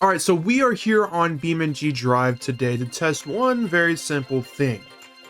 All right, so we are here on BeamNG.Drive today to test one very simple thing.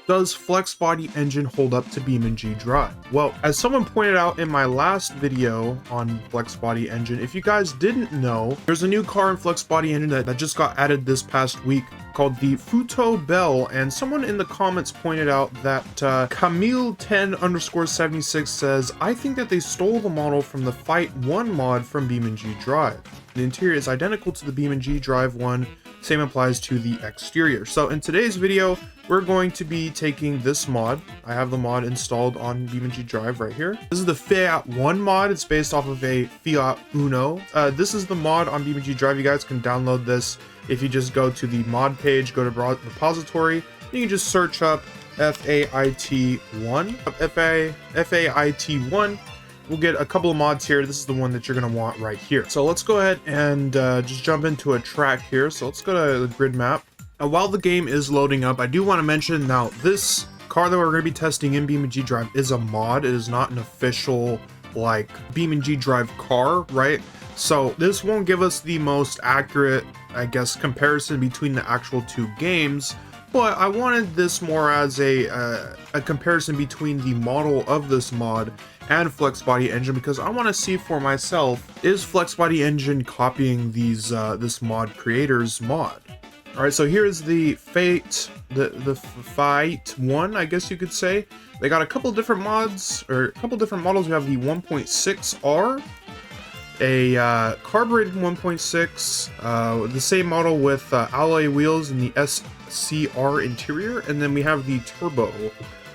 Does FlexBody Engine hold up to BeamNG.Drive? Well, as someone pointed out in my last video on FlexBody Engine, if you guys didn't know, there's a new car in FlexBody Engine that just got added this past week called the Futo Belle, and someone in the comments pointed out that Camille10_76 says, I think that they stole the model from the Fiat One mod from BeamNG.Drive. The interior is identical to the BeamNG.Drive one, same applies to the exterior. So in today's video, we're going to be taking this mod. I have the mod installed on BeamNG.Drive right here. This is the Fiat One mod. It's based off of a Fiat Uno. This is the mod on BeamNG.Drive. You guys can download this if you just go to the mod page, go to repository, you can just search up FAIT1. FAIT1. We'll get a couple of mods here. This is the one that you're going to want right here. So let's go ahead and just jump into a track here. So let's go to the grid map. While the game is loading up, I do want to mention now this car that we're going to be testing in BeamNG.Drive is a mod. It is not an official like BeamNG.Drive car, right? So this won't give us the most accurate, I guess, comparison between the actual two games. But I wanted this more as a comparison between the model of this mod and FlexBody Engine, because I want to see for myself, is FlexBody Engine copying these this mod creator's mod? All right, so here's the Fiat One, I guess you could say. They got a couple different mods, or a couple different models. We have the 1.6R, a carbureted 1.6, the same model with alloy wheels and the SCR interior, and then we have the turbo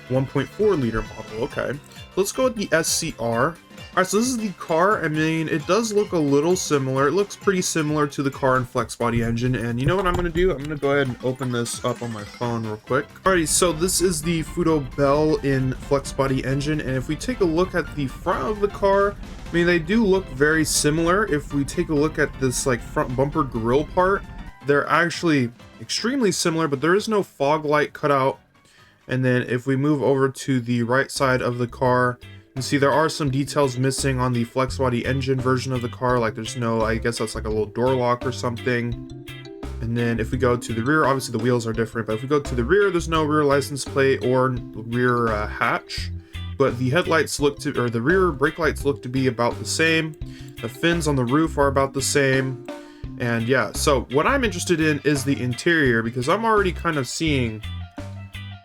1.4 liter model. Okay, let's go with the SCR. Alright, so this is the car. I mean, it does look a little similar. It looks pretty similar to the car in FlexBody Engine, and you know what I'm going to do? I'm going to go ahead and open this up on my phone real quick. Alrighty, so this is the Futo Belle in FlexBody Engine, and if we take a look at the front of the car, I mean, they do look very similar. If we take a look at this like front bumper grille part, they're actually extremely similar, but there is no fog light cutout. And then if we move over to the right side of the car, you see there are some details missing on the FlexBody Engine version of the car, like there's no, I guess that's like a little door lock or something. And then if we go to the rear, obviously the wheels are different, but if we go to the rear, there's no rear license plate or rear hatch. But the headlights look to, or the rear brake lights look to be about the same. The fins on the roof are about the same. And yeah, so what I'm interested in is the interior, because I'm already kind of seeing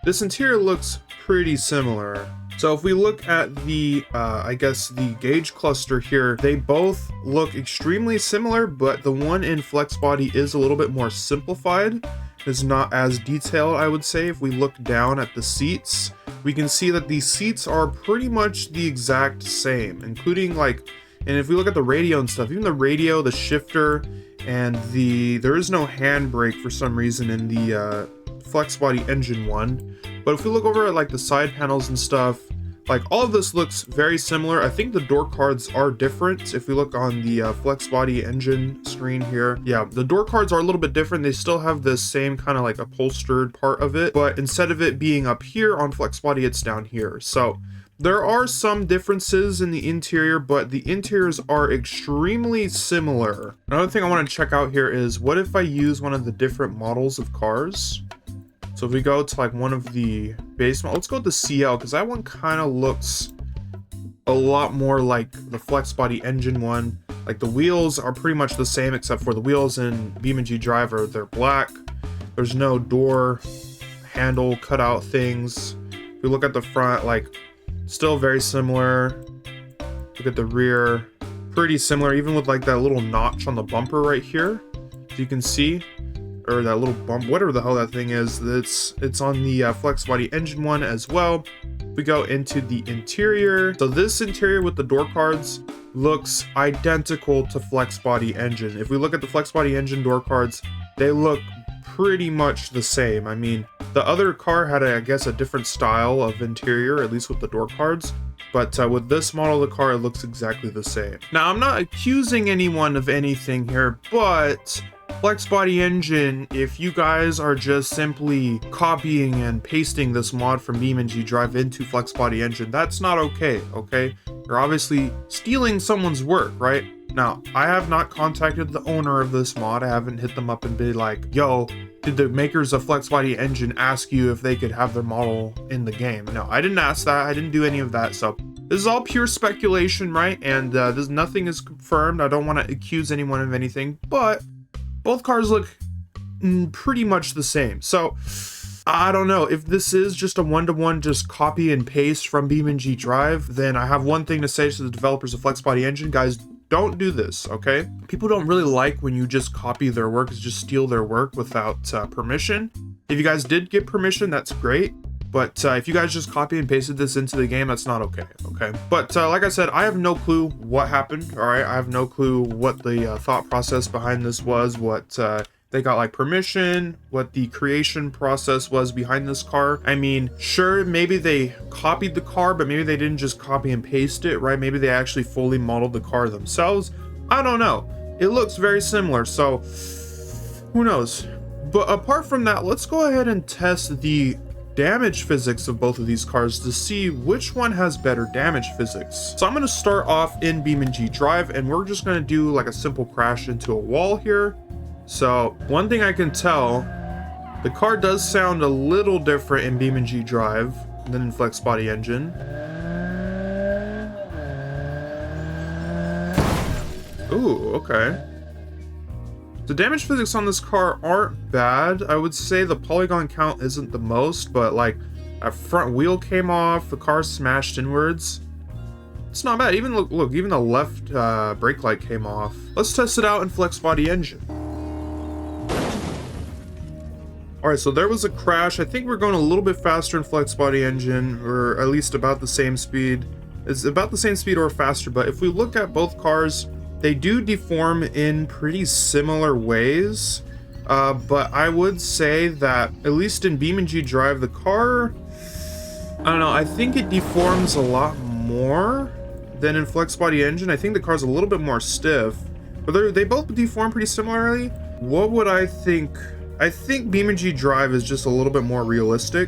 this interior looks pretty similar. So if we look at the, I guess the gauge cluster here, they both look extremely similar, but the one in FlexBody is a little bit more simplified. It's not as detailed, I would say. If we look down at the seats, we can see that the seats are pretty much the exact same, including like, and if we look at the radio and stuff, even the radio, the shifter, and there is no handbrake for some reason in the FlexBody Engine one. But if we look over at like the side panels and stuff, like all of this looks very similar. I think the door cards are different. If we look on the FlexBody Engine screen here, yeah, the door cards are a little bit different. They still have this same kind of like upholstered part of it, but instead of it being up here on FlexBody, it's down here. So there are some differences in the interior, but the interiors are extremely similar. Another thing I want to check out here is, what if I use one of the different models of cars? So if we go to like one of the base models, let's go with the CL, because that one kind of looks a lot more like the FlexBody Engine one. Like the wheels are pretty much the same, except for the wheels in BeamNG.Drive they're black. There's no door handle cutout things. If we look at the front, like still very similar. Look at the rear, pretty similar, even with like that little notch on the bumper right here, as you can see. Or that little bump, whatever the hell that thing is, it's on the FlexBody Engine one as well. We go into the interior. So this interior with the door cards looks identical to FlexBody Engine. If we look at the FlexBody Engine door cards, they look pretty much the same. I mean, the other car had, I guess, a different style of interior, at least with the door cards. But with this model of the car, it looks exactly the same. Now, I'm not accusing anyone of anything here, but FlexBody Engine, if you guys are just simply copying and pasting this mod from BeamNG.Drive into FlexBody Engine, that's not okay, okay? You're obviously stealing someone's work, right? Now, I have not contacted the owner of this mod. I haven't hit them up and be like, yo, did the makers of FlexBody Engine ask you if they could have their model in the game? No, I didn't ask that. I didn't do any of that. So this is all pure speculation, right? And there's nothing is confirmed. I don't want to accuse anyone of anything, but both cars look pretty much the same. So I don't know if this is just a one-to-one just copy and paste from BeamNG.Drive, then I have one thing to say to the developers of FlexBody Engine. Guys, don't do this, okay? People don't really like when you just copy their work, just steal their work without permission. If you guys did get permission, that's great. But if you guys just copy and pasted this into the game, that's not okay, okay? But like I said, I have no clue what happened, all right? I have no clue what the thought process behind this was, what they got like permission, what the creation process was behind this car. I mean, sure, maybe they copied the car, but maybe they didn't just copy and paste it, right? Maybe they actually fully modeled the car themselves. I don't know. It looks very similar, so who knows? But apart from that, let's go ahead and test the damage physics of both of these cars to see which one has better damage physics. So I'm going to start off in BeamNG.Drive, and we're just going to do like a simple crash into a wall here. So one thing I can tell, the car does sound a little different in BeamNG.Drive than in FlexBody Engine. Ooh, okay. The damage physics on this car aren't bad. I would say the polygon count isn't the most, but like a front wheel came off, the car smashed inwards. It's not bad. Even look, even the left brake light came off. Let's test it out in FlexBody Engine. Alright, so there was a crash. I think we're going a little bit faster in FlexBody Engine, or at least about the same speed. It's about the same speed or faster, but if we look at both cars, they do deform in pretty similar ways. But I would say that, at least in BeamNG.Drive, the car, I don't know, I think it deforms a lot more than in FlexBody Engine. I think the car's a little bit more stiff, but they both deform pretty similarly. What would I think? I think BeamNG.Drive is just a little bit more realistic,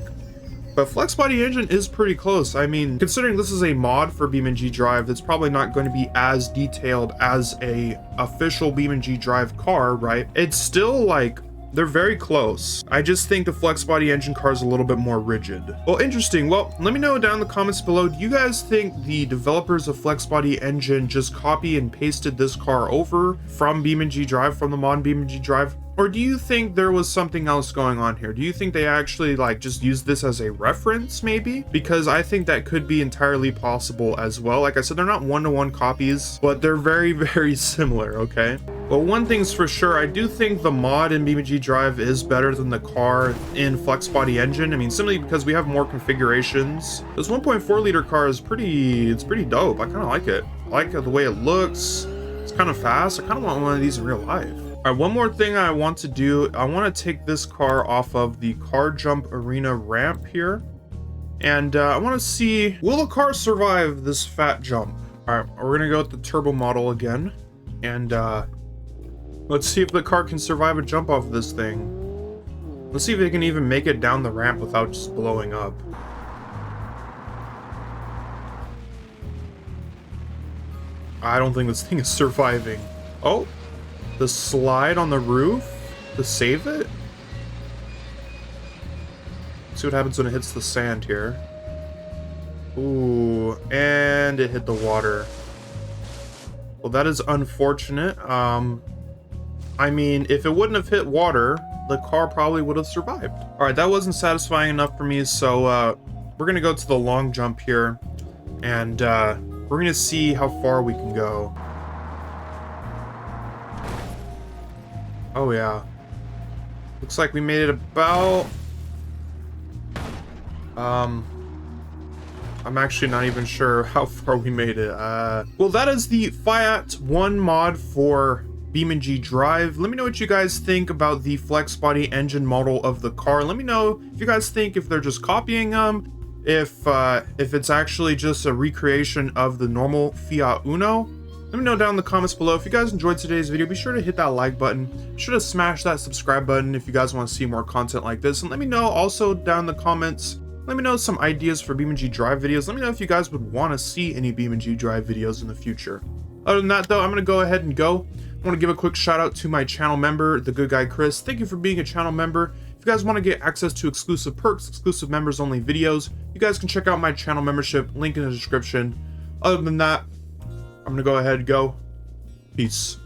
but FlexBody Engine is pretty close. I mean, considering this is a mod for BeamNG.Drive, it's probably not going to be as detailed as a official BeamNG.Drive car, right? It's still like, they're very close. I just think the FlexBody Engine car is a little bit more rigid. Well, interesting. Well, let me know down in the comments below, do you guys think the developers of FlexBody Engine just copy and pasted this car over from BeamNG.Drive, from the mod BeamNG.Drive? Or do you think there was something else going on here? Do you think they actually like just used this as a reference maybe? Because I think that could be entirely possible as well. Like I said, they're not one-to-one copies, but they're very, very similar, okay? Well, one thing's for sure, I do think the mod in BeamNG.Drive is better than the car in FlexBody Engine. I mean, simply because we have more configurations. This 1.4 liter car is pretty dope. I kind of like it. I like the way it looks. It's kind of fast. I kind of want one of these in real life. All right, one more thing I want to do, I want to take this car off of the car jump arena ramp here. And I want to see, will the car survive this fat jump? All right, we're going to go with the turbo model again. And let's see if the car can survive a jump off of this thing. Let's see if it can even make it down the ramp without just blowing up. I don't think this thing is surviving. Oh. The slide on the roof to save it? See what happens when it hits the sand here. Ooh, and it hit the water. Well, that is unfortunate. I mean, if it wouldn't have hit water, the car probably would have survived. All right, that wasn't satisfying enough for me, so we're gonna go to the long jump here, and we're gonna see how far we can go. Oh yeah. Looks like we made it about... I'm actually not even sure how far we made it. Well, that is the Fiat One mod for BeamNG.Drive. Let me know what you guys think about the FlexBody Engine model of the car. Let me know if you guys think if they're just copying them, if it's actually just a recreation of the normal Fiat Uno. Let me know down in the comments below. If you guys enjoyed today's video, be sure to hit that like button. Be sure to smash that subscribe button if you guys want to see more content like this. And let me know also down in the comments, let me know some ideas for BeamNG.Drive videos. Let me know if you guys would want to see any BeamNG.Drive videos in the future. Other than that, though, I'm going to go ahead and go. I want to give a quick shout out to my channel member, the good guy Chris. Thank you for being a channel member. If you guys want to get access to exclusive perks, exclusive members only videos, you guys can check out my channel membership, link in the description. Other than that, I'm going to go ahead and go. Peace.